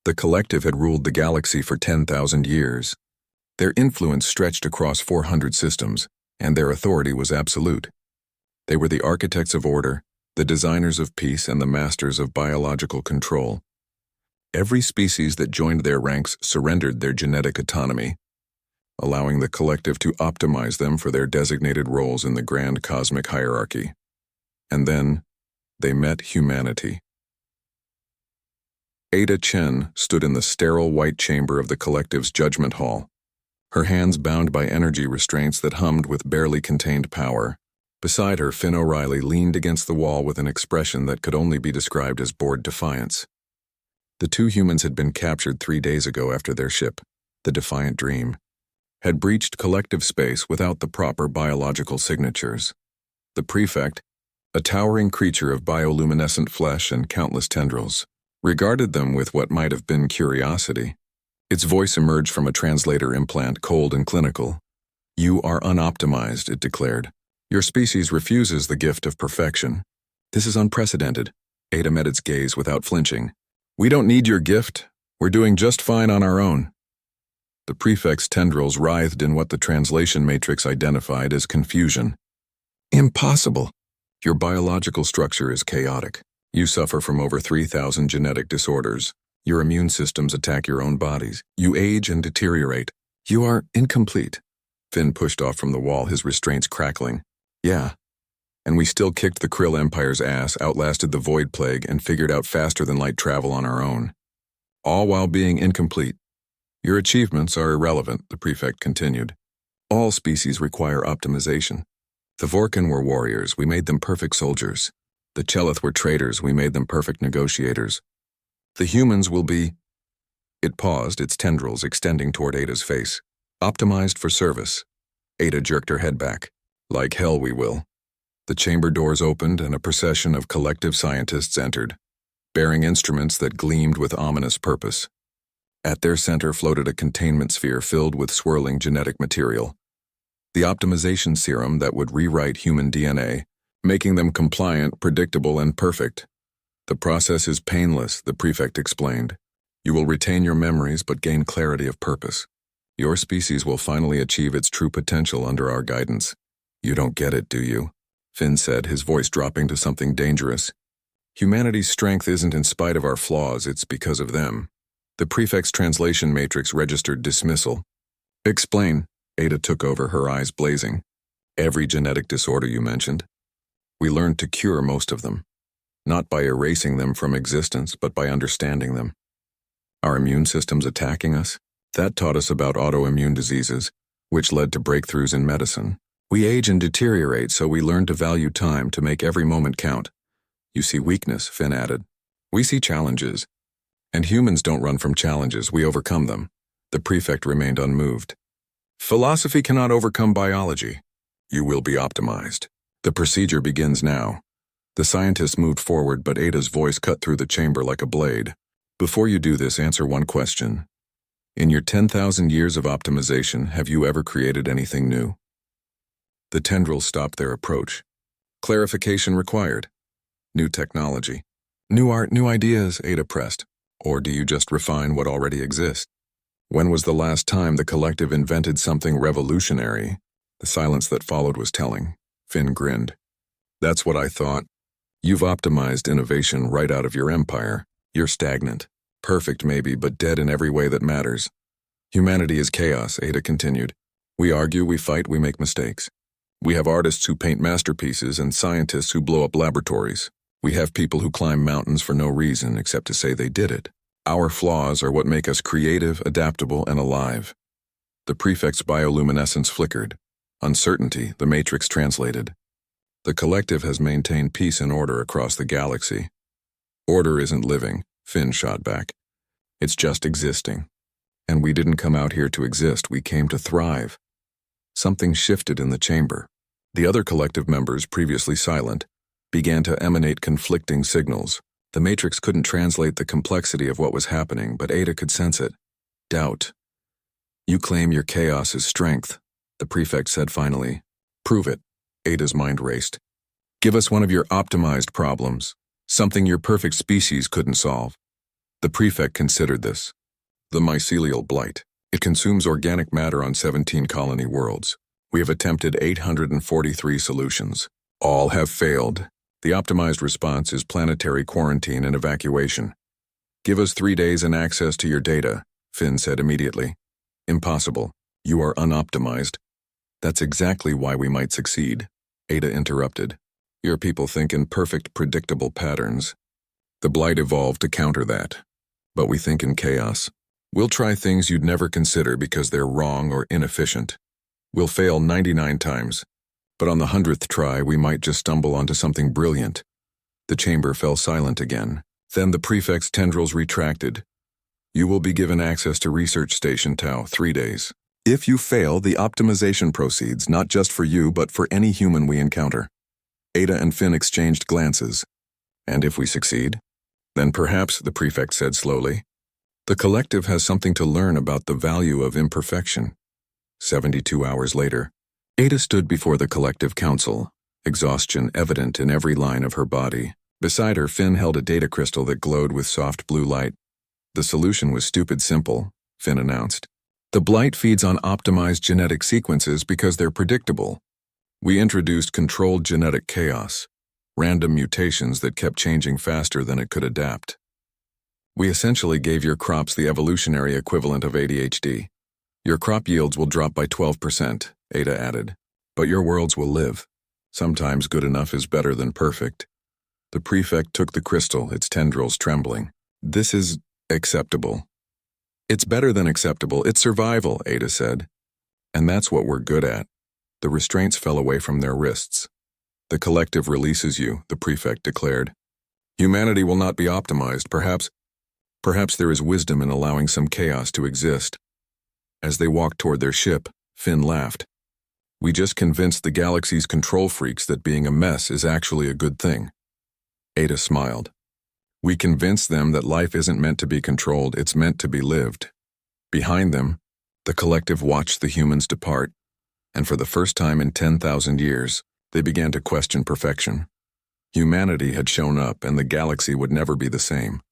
The collective had ruled the galaxy for 10,000 years. Their influence stretched across 400 systems, and their authority was absolute. They were the architects of order, the designers of peace, and the masters of biological control. Every species that joined their ranks surrendered their genetic autonomy, allowing the collective to optimize them for their designated roles in the grand cosmic hierarchy. And then, they met humanity. Ada Chen stood in the sterile white chamber of the collective's judgment hall, her hands bound by energy restraints that hummed with barely contained power. Beside her, Finn O'Reilly leaned against the wall with an expression that could only be described as bored defiance. The two humans had been captured 3 days ago after their ship, the Defiant Dream, had breached collective space without the proper biological signatures. The prefect, a towering creature of bioluminescent flesh and countless tendrils, regarded them with what might have been curiosity. Its voice emerged from a translator implant, cold and clinical. "You are unoptimized," it declared. "Your species refuses the gift of perfection." "This is unprecedented." Ada met its gaze without flinching. "We don't need your gift. We're doing just fine on our own." The prefect's tendrils writhed in what the translation matrix identified as confusion. "Impossible. Your biological structure is chaotic. You suffer from over 3,000 genetic disorders. Your immune systems attack your own bodies. You age and deteriorate. You are incomplete." Finn pushed off from the wall, his restraints crackling. "Yeah. And we still kicked the Krill Empire's ass, outlasted the Void Plague, and figured out faster-than-light travel on our own. All while being incomplete. Your achievements are irrelevant," the prefect continued. "All species require optimization. The Vorkan were warriors, we made them perfect soldiers. The Chelith were traitors, we made them perfect negotiators. The humans will be—" It paused, its tendrils extending toward Ada's face. "Optimized for service." Ada jerked her head back. "Like hell we will." The chamber doors opened and a procession of collective scientists entered, bearing instruments that gleamed with ominous purpose. At their center floated a containment sphere filled with swirling genetic material. The optimization serum that would rewrite human DNA, making them compliant, predictable, and perfect. "The process is painless," the prefect explained. "You will retain your memories but gain clarity of purpose. Your species will finally achieve its true potential under our guidance." "You don't get it, do you?" Finn said, his voice dropping to something dangerous. "Humanity's strength isn't in spite of our flaws, it's because of them." The prefect's translation matrix registered dismissal. "Explain." Ada took over, her eyes blazing. "Every genetic disorder you mentioned. We learned to cure most of them. Not by erasing them from existence, but by understanding them. Our immune system's attacking us. That taught us about autoimmune diseases, which led to breakthroughs in medicine. We age and deteriorate, so we learn to value time, to make every moment count. You see weakness," Finn added. "We see challenges. And humans don't run from challenges, we overcome them." The prefect remained unmoved. "Philosophy cannot overcome biology. You will be optimized. The procedure begins now." The scientist moved forward, but Ada's voice cut through the chamber like a blade. "Before you do this, answer one question. In your 10,000 years of optimization, have you ever created anything new?" The tendrils stopped their approach. "Clarification required." "New technology." "New art, new ideas," Ada pressed. "Or do you just refine what already exists?" "When was the last time the collective invented something revolutionary?" The silence that followed was telling. Finn grinned. "That's what I thought. You've optimized innovation right out of your empire. You're stagnant. Perfect maybe, but dead in every way that matters." "Humanity is chaos," Ada continued. "We argue, we fight, we make mistakes. We have artists who paint masterpieces and scientists who blow up laboratories. We have people who climb mountains for no reason except to say they did it. Our flaws are what make us creative, adaptable, and alive." The prefect's bioluminescence flickered. Uncertainty, the matrix translated. "The collective has maintained peace and order across the galaxy." "Order isn't living," Finn shot back. "It's just existing. And we didn't come out here to exist, we came to thrive." Something shifted in the chamber. The other collective members, previously silent, began to emanate conflicting signals. The matrix couldn't translate the complexity of what was happening, but Ada could sense it. Doubt. "You claim your chaos is strength," the prefect said finally. "Prove it." Ada's mind raced. "Give us one of your optimized problems, something your perfect species couldn't solve." The prefect considered this. The mycelial blight. It consumes organic matter on 17 colony worlds. We have attempted 843 solutions. All have failed. The optimized response is planetary quarantine and evacuation. Give us 3 days and access to your data, Finn said immediately. Impossible. You are unoptimized. That's exactly why we might succeed, Ada interrupted. Your people think in perfect, predictable patterns. The blight evolved to counter that. But we think in chaos. We'll try things you'd never consider because they're wrong or inefficient. We'll fail 99 times. But on the 100th try, we might just stumble onto something brilliant. The chamber fell silent again. Then the prefect's tendrils retracted. You will be given access to Research Station Tau 3 days. If you fail, the optimization proceeds, not just for you, but for any human we encounter. Ada and Finn exchanged glances. And if we succeed? Then perhaps, the prefect said slowly, the collective has something to learn about the value of imperfection. 72 hours later, Ada stood before the collective council, exhaustion evident in every line of her body. Beside her, Finn held a data crystal that glowed with soft blue light. The solution was stupid simple, Finn announced. The blight feeds on optimized genetic sequences because they're predictable. We introduced controlled genetic chaos, random mutations that kept changing faster than it could adapt. We essentially gave your crops the evolutionary equivalent of ADHD. Your crop yields will drop by 12%, Ada added. But your worlds will live. Sometimes good enough is better than perfect. The prefect took the crystal, its tendrils trembling. This is acceptable. It's better than acceptable. It's survival, Ada said. And that's what we're good at. The restraints fell away from their wrists. The collective releases you, the prefect declared. Humanity will not be optimized, Perhaps there is wisdom in allowing some chaos to exist. As they walked toward their ship, Finn laughed. We just convinced the galaxy's control freaks that being a mess is actually a good thing. Ada smiled. We convinced them that life isn't meant to be controlled, it's meant to be lived. Behind them, the collective watched the humans depart, and for the first time in 10,000 years, they began to question perfection. Humanity had shown up, and the galaxy would never be the same.